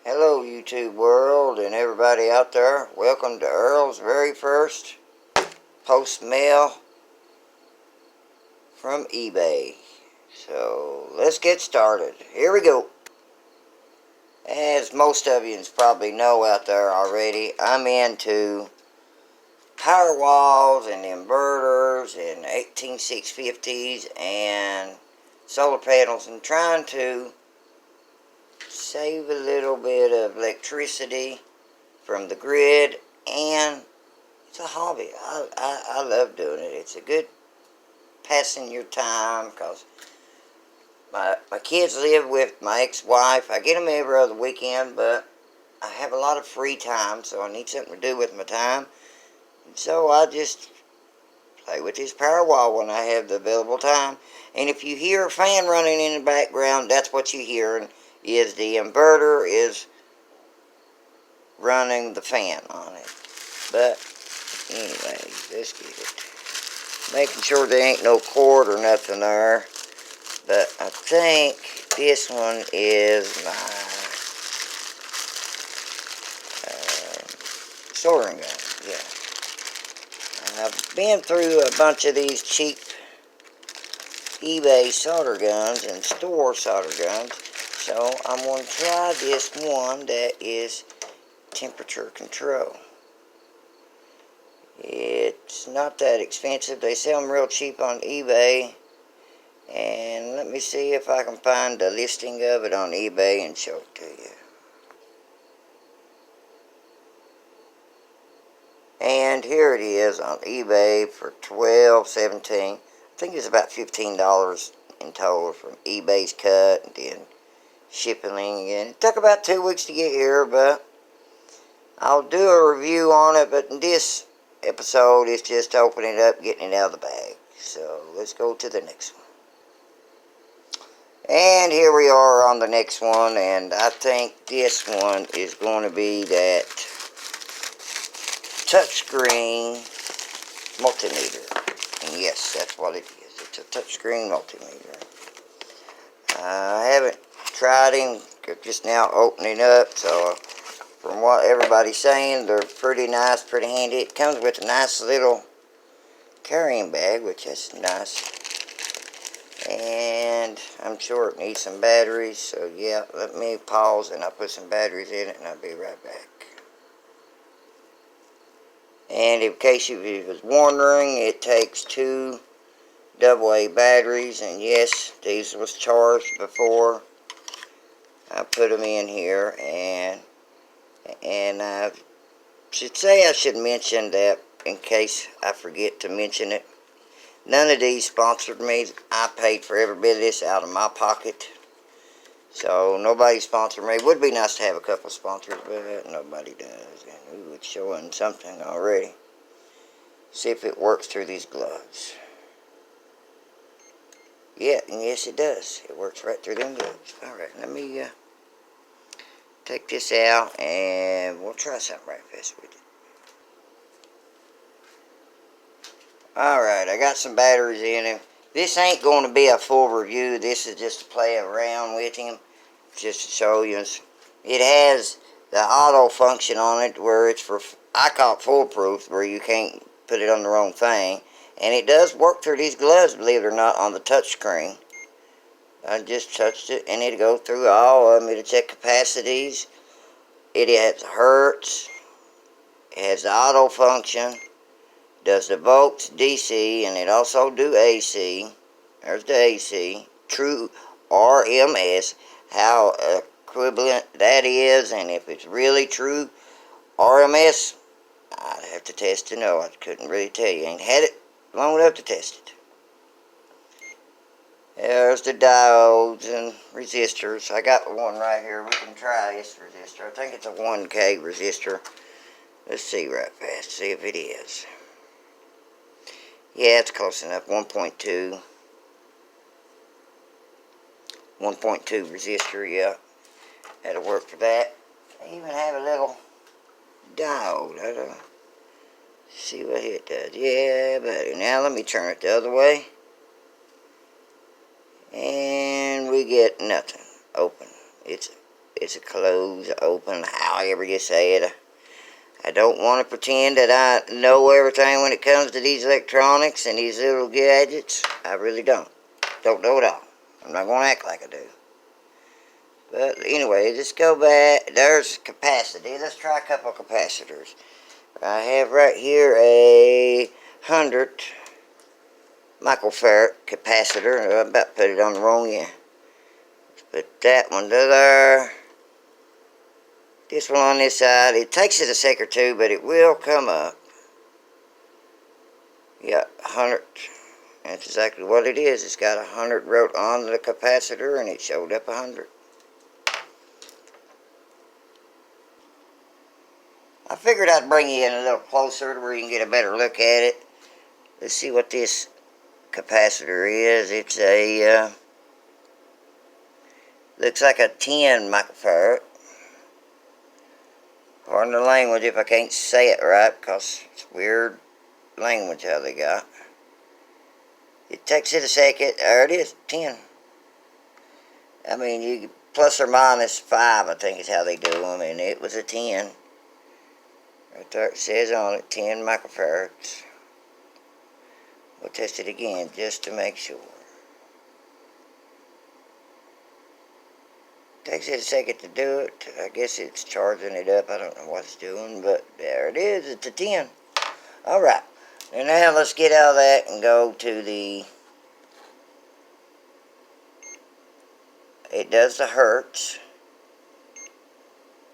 Hello YouTube world and everybody out there. Welcome to Earl's very first post mail from eBay. So let's get started. Here we go. As most of you probably know out there already, I'm into power walls and inverters and 18650s and solar panels and trying to save a little bit of electricity from the grid, and it's a hobby. I love doing it. It's a good passing your time because my kids live with my ex-wife. I get them every other weekend, but I have a lot of free time, so I need something to do with my time. And so I just play with this power wall when I have the available time. And if you hear a fan running in the background, that's what you're hearing, is the inverter is running the fan on it. But anyway, let's get it. Making sure there ain't no cord or nothing there. But I think this one is my soldering gun. Yeah. I've been through a bunch of these cheap eBay solder guns and store solder guns. So I'm going to try this one that is temperature control. It's not that expensive. They sell them real cheap on eBay. And let me see if I can find a listing of it on eBay and show it to you. And here it is on eBay for $12.17. I think it's about $15 in total from eBay's cut and then shipping. And it took about 2 weeks to get here, but I'll do a review on it. But in this episode, it's just opening it up, getting it out of the bag. So let's go to the next one. And here we are on the next one, and I think this one is going to be that touchscreen multimeter. And yes, that's what it is. It's a touchscreen multimeter. I haven't tried him, just now opening up, so from what everybody's saying, they're pretty nice, pretty handy. It comes with a nice little carrying bag, which is nice. And I'm sure it needs some batteries, so yeah, let me pause and I'll put some batteries in it and I'll be right back. And in case you was wondering, it takes 2 AA batteries, and yes, these was charged before I put them in here, and I should say I should mention that in case I forget to mention it. None of these sponsored me. I paid for every bit of this out of my pocket. So nobody sponsored me. It would be nice to have a couple sponsors, but nobody does. And ooh, it's showing something already. See if it works through these gloves. Yeah, and yes it does. It works right through them gloves. Alright, let me take this out and we'll try something right fast with it. Alright, I got some batteries in him. This ain't going to be a full review. This is just to play around with him. Just to show you. It has the auto function on it where it's for, I call it foolproof, where you can't put it on the wrong thing. And it does work through these gloves, believe it or not, on the touch screen. I just touched it and it'll go through all of them. It'll check capacities. It has hertz. It has the auto function. Does the volts, DC, and it also do AC. There's the AC. True RMS, how equivalent that is, and if it's really true RMS, I'd have to test to know. I couldn't really tell you. I ain't had it long enough to test it. There's the diodes and resistors. I got one right here. We can try this resistor. I think it's a 1K resistor. Let's see right fast. See if it is. Yeah, it's close enough. 1.2. 1.2 resistor, yeah. That'll work for that. I even have a little diode. I'll see what it does. Yeah, buddy. Now let me turn it the other way. And we get nothing. Open. It's It's a close, open, however you say it. I don't want to pretend that I know everything when it comes to these electronics and these little gadgets. I really don't. Don't know it all. I'm not going to act like I do. But anyway, let's go back. There's capacity. Let's try a couple of capacitors. I have right here a 100 microfarad capacitor. I about put it on the wrong end. Let's put that one to there. This one on this side. It takes it a second or two, but it will come up. Yeah, 100. That's exactly what it is. It's got 100 wrote on the capacitor, and it showed up 100. I figured I'd bring you in a little closer to where you can get a better look at it. Let's see what this capacitor is. It's a, looks like a 10 microfarad. Pardon the language if I can't say it right, because it's weird language how they got. It takes it a second. There it is, 10. I mean, you plus or minus 5, I think is how they do them, and it was a 10. Right there it says on it, 10 microfarads. We'll test it again just to make sure. Takes it a second to do it. I guess it's charging it up. I don't know what it's doing, but there it is. It's a 10. Alright. And now let's get out of that and go to the... It does the hertz.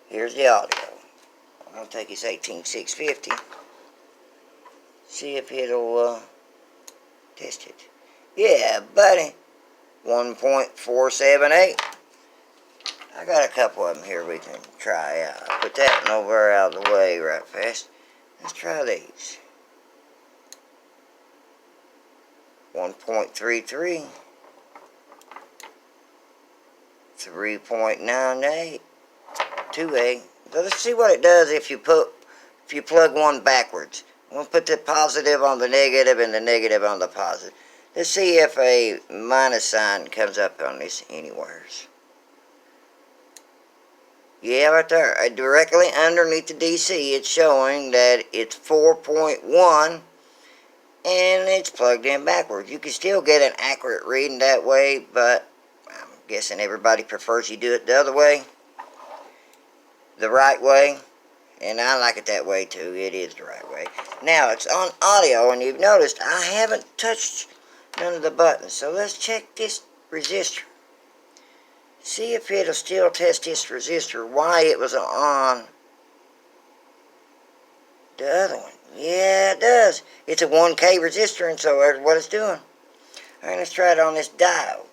Here's the audio. I'm going to take this 18650. See if it'll test it. Yeah, buddy. 1.478. I got a couple of them here we can try out. I'll put that one over out of the way right fast. Let's try these. 1.33. 3.98. 2A. So let's see what it does if you plug one backwards. I'm going to put the positive on the negative and the negative on the positive. Let's see if a minus sign comes up on this anywheres. Yeah, right there. Directly underneath the DC, it's showing that it's 4.1 and it's plugged in backwards. You can still get an accurate reading that way, but I'm guessing everybody prefers you do it the other way. The right way. And I like it that way too. It is the right way. Now, it's on audio, and you've noticed I haven't touched none of the buttons. So let's check this resistor. See if it'll still test this resistor, why it was on the other one. Yeah, it does. It's a 1K resistor, and so that's what it's doing. Alright, let's try it on this diode.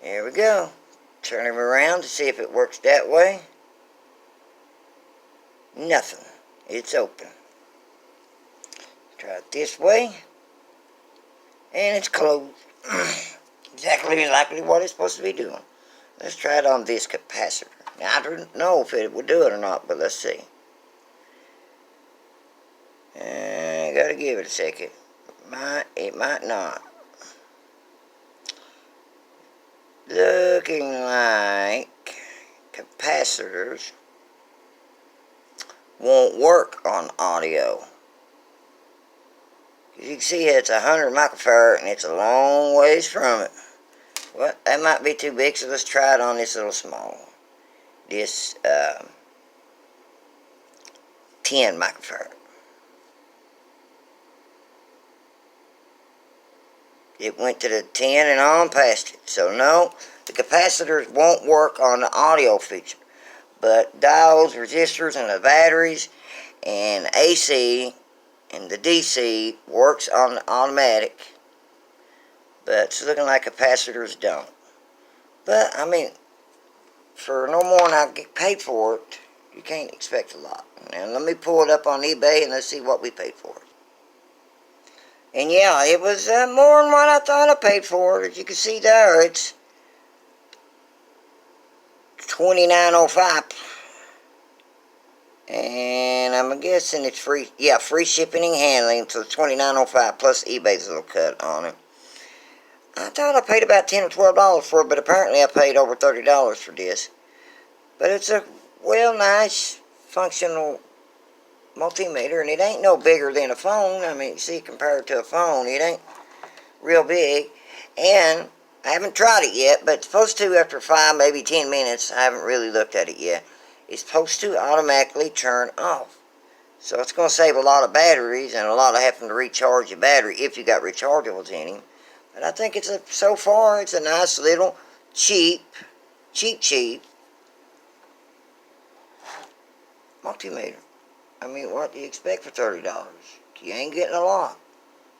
There we go. Turn him around to see if it works that way. Nothing. It's open. Try it this way. And it's closed. Exactly what it's supposed to be doing. Let's try it on this capacitor. Now, I don't know if it will do it or not, but let's see. Gotta give it a second. It might not. Looking like capacitors won't work on audio. As you can see, it's 100 microfarad and it's a long ways from it. Well, that might be too big, so let's try it on this little small one. This 10 microfarad. It went to the 10 and on past it. So no, the capacitors won't work on the audio feature. But diodes, resistors, and the batteries, and AC, and the DC works on the automatic. But it's looking like capacitors don't. But, I mean, for no more than I get paid for it, you can't expect a lot. Now, let me pull it up on eBay and let's see what we paid for it. And yeah, it was more than what I thought I paid for it. As you can see there, it's $29.05. And I'm guessing it's free. Yeah, free shipping and handling. So $29.05 plus eBay's little cut on it. I thought I paid about $10 or $12 for it, but apparently I paid over $30 for this. But it's a, well, nice, functional multimeter, and it ain't no bigger than a phone. I mean, see, compared to a phone, it ain't real big. And I haven't tried it yet, but it's supposed to, after 5, maybe 10 minutes, I haven't really looked at it yet, it's supposed to automatically turn off. So it's going to save a lot of batteries and a lot of having to recharge your battery if you got rechargeables in him. But I think so far, it's a nice little cheap multimeter. I mean, what do you expect for $30? You ain't getting a lot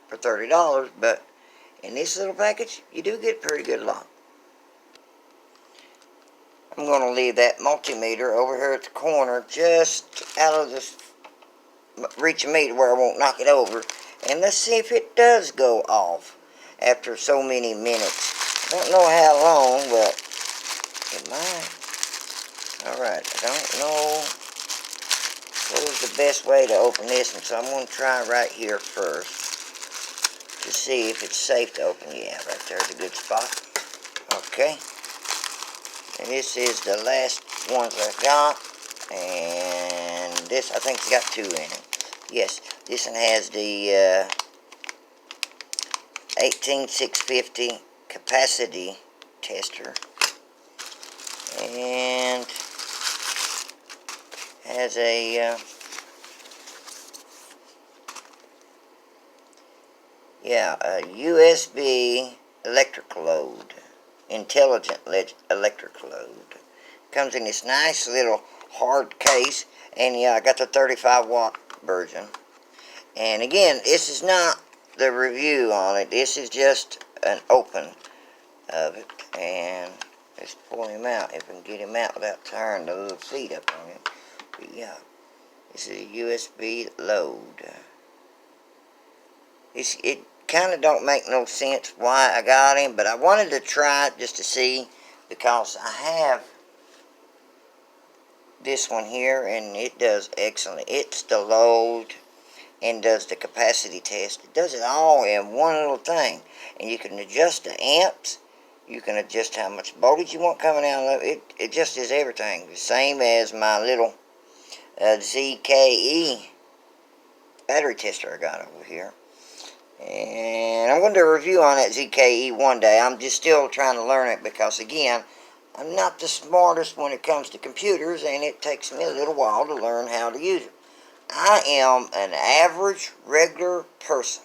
for $30, but in this little package, you do get a pretty good lot. I'm going to leave that multimeter over here at the corner, just out of the reach of me to where I won't knock it over. And let's see if it does go off after so many minutes. I don't know how long, but it might. Alright, I don't know what is the best way to open this one, so I'm going to try right here first to see if it's safe to open. Yeah, right there's a good spot. Okay. And this is the last ones I got. And this, I think it's got 2 in it. Yes, this one has the 18650 capacity tester. And has a a USB electric load, intelligent electric load. Comes in this nice little hard case, and yeah, I got the 35-watt version. And again, this is not the review on it. This is just an open of it, and let's pull him out if we can get him out without tearing the little feet up on him. But yeah, this is a USB load. It kind of don't make no sense why I got him, but I wanted to try it just to see, because I have this one here and it does excellent. It's the load and does the capacity test. It does it all in one little thing, and you can adjust the amps, you can adjust how much voltage you want coming out of it. It just is everything, the same as my little ZKE battery tester I got over here. And I'm going to do a review on that ZKE one day. I'm just still trying to learn it, because again, I'm not the smartest when it comes to computers, and it takes me a little while to learn how to use it. I am an average, regular person.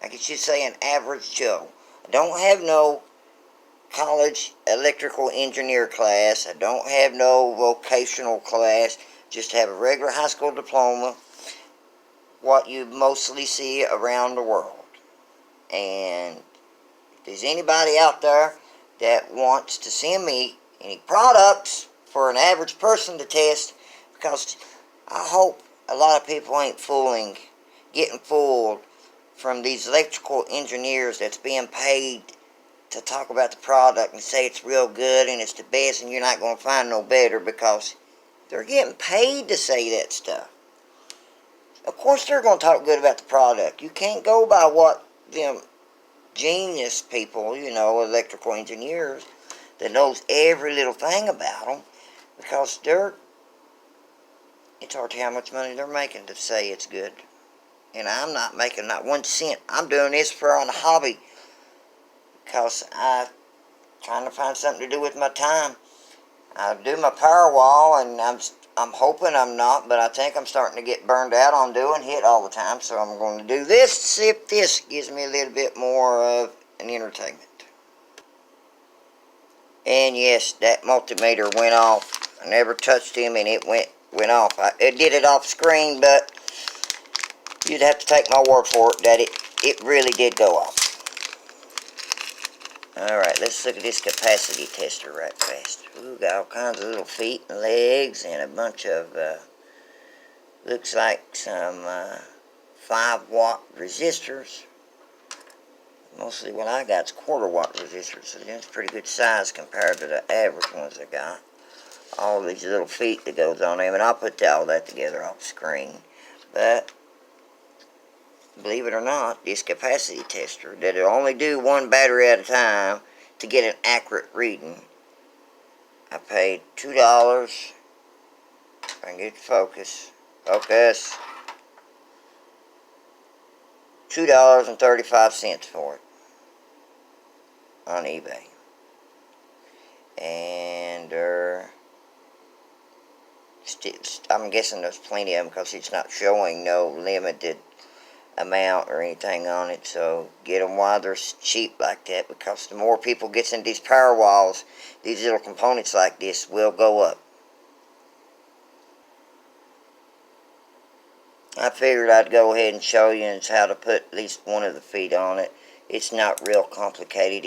I guess you'd say an average Joe. I don't have no college electrical engineer class. I don't have no vocational class. Just have a regular high school diploma, what you mostly see around the world. And if there's anybody out there that wants to send me any products for an average person to test, because I hope a lot of people ain't getting fooled from these electrical engineers that's being paid to talk about the product and say it's real good and it's the best and you're not going to find no better, because they're getting paid to say that stuff. Of course they're going to talk good about the product. You can't go by what them genius people, electrical engineers that knows every little thing about them, because it's hard to tell how much money they're making to say it's good. And I'm not making not 1 cent. I'm doing this for a hobby, because I'm trying to find something to do with my time. I do my power wall, and I'm hoping I'm not, but I think I'm starting to get burned out on doing HIT all the time, so I'm going to do this to see if this gives me a little bit more of an entertainment. And yes, that multimeter went off. I never touched him, and it went off. It did it off screen, but you'd have to take my word for it that it really did go off. Alright, let's look at this capacity tester right fast. Ooh, got all kinds of little feet and legs and a bunch of, looks like some 5-watt resistors. Mostly what I got is 1/4-watt resistors, so that's pretty good size compared to the average ones I got. All these little feet that goes on them, and I'll put all that together off screen. But believe it or not, this capacity tester that'll only do one battery at a time to get an accurate reading. I paid $2. If I can get focus. $2.35 for it on eBay. And I'm guessing there's plenty of them because it's not showing no limited amount or anything on it. So get them while they're cheap like that, because the more people gets in these power walls, these little components like this will go up. I figured I'd go ahead and show you how to put at least one of the feet on it. It's not real complicated.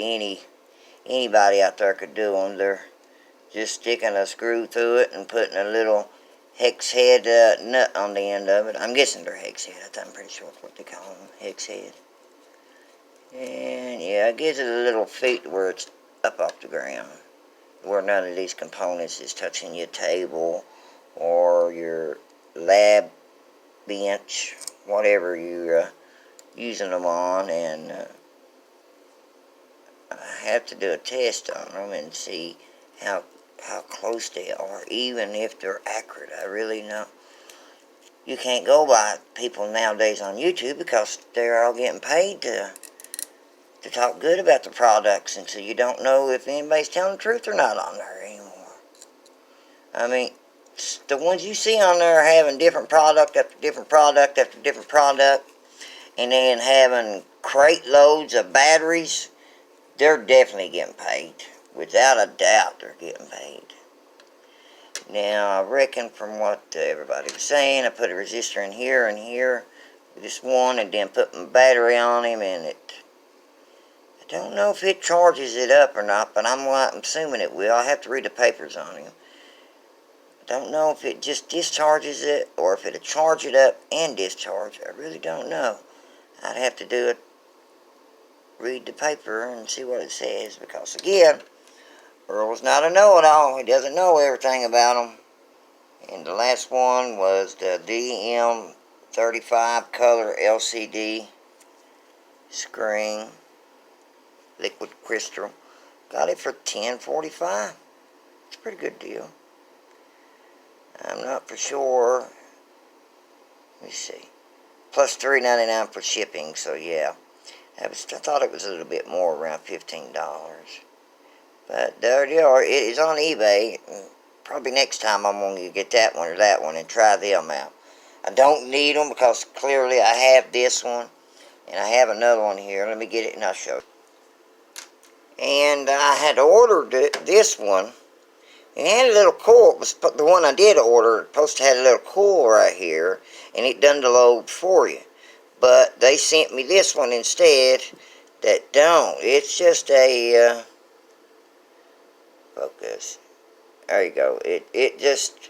Anybody out there could do them. They're just sticking a screw through it and putting a little hex head nut on the end of it. I'm guessing they're hex head. I'm pretty sure that's what they call them, hex head. And yeah, it gives it a little feet where it's up off the ground, where none of these components is touching your table or your lab bench, whatever you're using them on. And I have to do a test on them and see how close they are, even if they're accurate. I really know. You can't go by people nowadays on YouTube because they're all getting paid to talk good about the products, and so you don't know if anybody's telling the truth or not on there anymore. I mean, the ones you see on there are having different product after different product after different product, and then having crate loads of batteries. They're definitely getting paid. Without a doubt, they're getting paid. Now, I reckon from what everybody was saying, I put a resistor in here and here, this one, and then put my battery on him, and I don't know if it charges it up or not, but I'm assuming it will. I have to read the papers on him. I don't know if it just discharges it or if it'll charge it up and discharge. I really don't know. I'd have to do it, read the paper and see what it says, because again, Earl's not a know-it-all. He doesn't know everything about them. And the last one was the DM35 color LCD screen, liquid crystal. Got it for $10.45. It's a pretty good deal. I'm not for sure. Let me see. Plus $3.99 for shipping. So yeah, I thought it was a little bit more, around $15. But there they are. It is on eBay. Probably next time I'm going to get that one or that one and try them out. I don't need them because clearly I have this one. And I have another one here. Let me get it and I'll show you. And I had ordered this one. It had a little coil. It was the one I did order. It supposed to have a little coil right here. And it done the load for you. But they sent me this one instead that don't. It's just a... focus. There you go. It just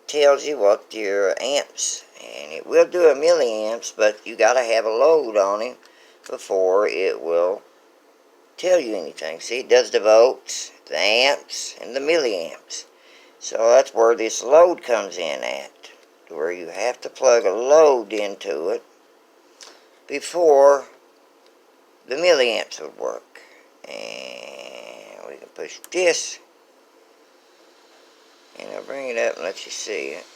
tells you what your amps, and it will do a milliamps, but you got to have a load on it before it will tell you anything. See, it does the volts, the amps, and the milliamps. So that's where this load comes in at, where you have to plug a load into it before the milliamps would work. And we can push this, and I'll bring it up and let you see it.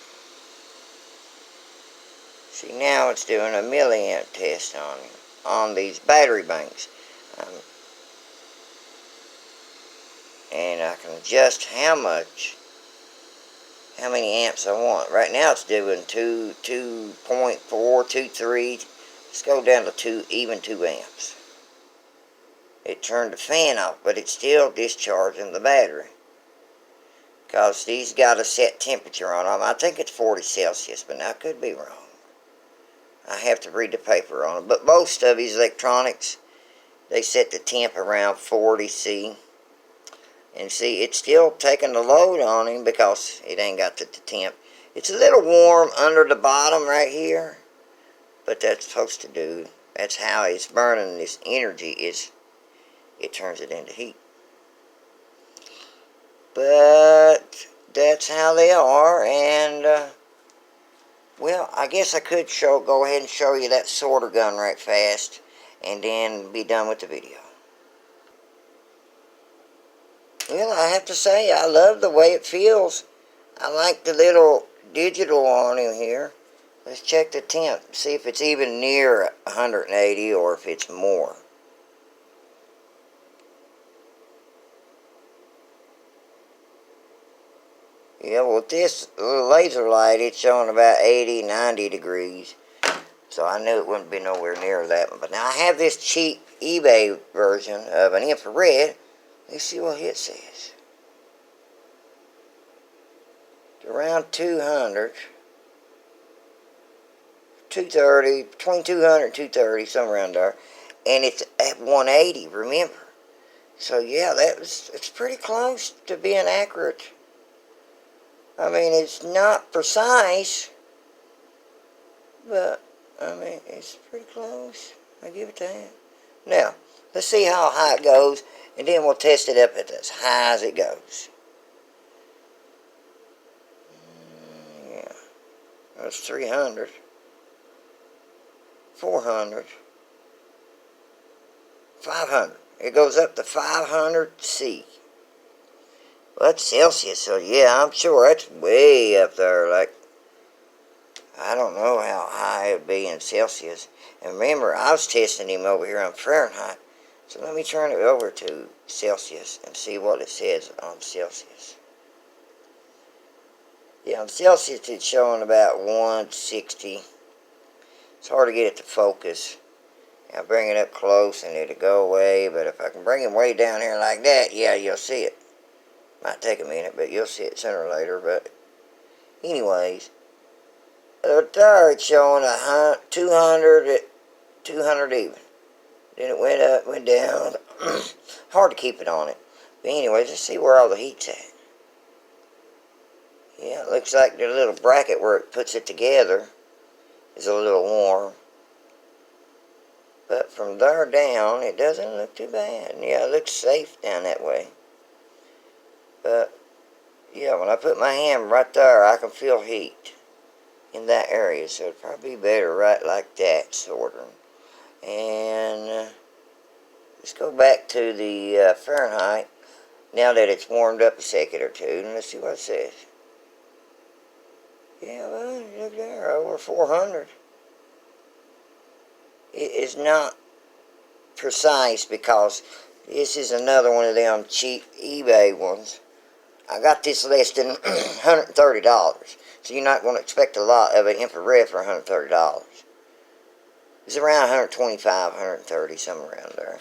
See, now it's doing a milliamp test on these battery banks. And I can adjust how many amps I want. Right now it's doing 2.4, 2.3. Let's go down to even 2 amps. It turned the fan off, but it's still discharging the battery. Because these got a set temperature on them. I think it's 40 Celsius, but I could be wrong. I have to read the paper on it. But most of these electronics, they set the temp around 40 C. And see, it's still taking the load on him because it ain't got the temp. It's a little warm under the bottom right here. But that's supposed to do. That's how it's burning this energy. It turns it into heat. But that's how they are, and Well, I guess I could go ahead and show you that sorter gun right fast, and then be done with the video. Well, I have to say, I love the way it feels. I like the little digital on him here. Let's check the temp, see if it's even near 180 or if it's more. Yeah, well, with this little laser light, it's showing about 80, 90 degrees. So I knew it wouldn't be nowhere near that one. But now I have this cheap eBay version of an infrared. Let's see what it says. It's around 200. 230, between 200 and 230, somewhere around there. And it's at 180, remember. So yeah, it's pretty close to being accurate. I mean, it's not precise, but I mean, it's pretty close. I give it that. Now, let's see how high it goes, and then we'll test it up at as high as it goes. Yeah, that's 300, 400, 500. It goes up to 500 C. Well, that's Celsius, so yeah, I'm sure that's way up there. Like, I don't know how high it would be in Celsius. And remember, I was testing him over here on Fahrenheit. So let me turn it over to Celsius and see what it says on Celsius. Yeah, on Celsius it's showing about 160. It's hard to get it to focus. I'll bring it up close and it'll go away. But if I can bring it way down here like that, yeah, you'll see it. Might take a minute, but you'll see it sooner or later. But anyways, there it's showing 200 at 200 even. Then it went up, went down. Hard to keep it on it. But anyways, let's see where all the heat's at. Yeah, it looks like the little bracket where it puts it together is a little warm. But from there down, it doesn't look too bad. Yeah, it looks safe down that way. But, yeah, when I put my hand right there, I can feel heat in that area. So it'd probably be better right like that, sort of. And let's go back to the Fahrenheit, now that it's warmed up a second or two, and let's see what it says. Yeah, well, look there, over 400. It is not precise because this is another one of them cheap eBay ones. I got this less than $130, so you're not going to expect a lot of an infrared for $130. It's around 125, 130, somewhere around there.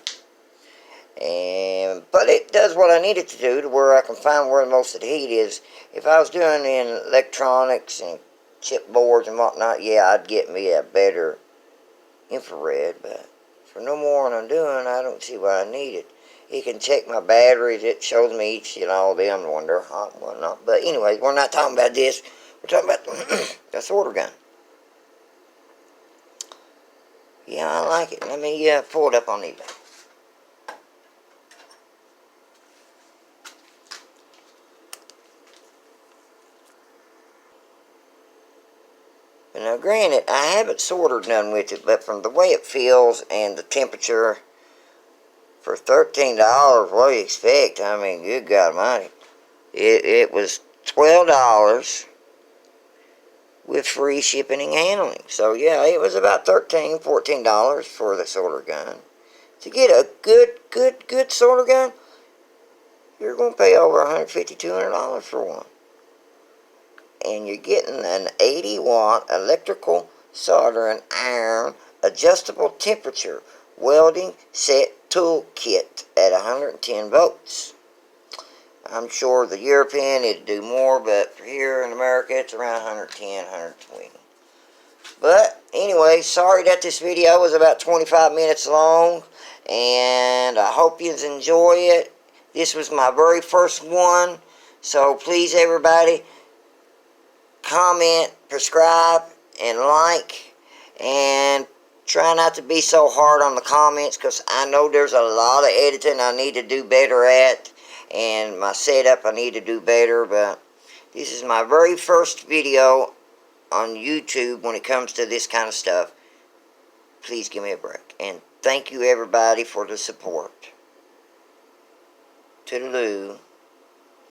But it does what I need it to do, to where I can find where most of the heat is. If I was doing in electronics and chipboards and whatnot, yeah, I'd get me a better infrared. But for no more than I'm doing, I don't see why I need it. It can check my batteries. It shows me each, all them when they're hot and whatnot. But anyways, we're not talking about this. We're talking about the sorter gun. Yeah, I like it. Let me pull it up on eBay. Now, granted, I haven't sorted none with it, but from the way it feels and the temperature, for $13, what do you expect? I mean, good God Almighty. It was $12 with free shipping and handling. So, yeah, it was about $13, $14 for the sorter gun. To get a good sorter gun, you're going to pay over $150, $200 for one. And you're getting an 80-watt electrical soldering iron adjustable temperature welding set tool kit at 110 volts. I'm sure the European it'd do more, but for here in America it's around 110, 120. But anyway, sorry that this video was about 25 minutes long, and I hope you enjoy it. This was my very first one, so please everybody, comment, subscribe, and like, and try not to be so hard on the comments, because I know there's a lot of editing I need to do better at, and my setup I need to do better. But this is my very first video on YouTube when it comes to this kind of stuff, please give me a break. And thank you everybody for the support. Toodaloo.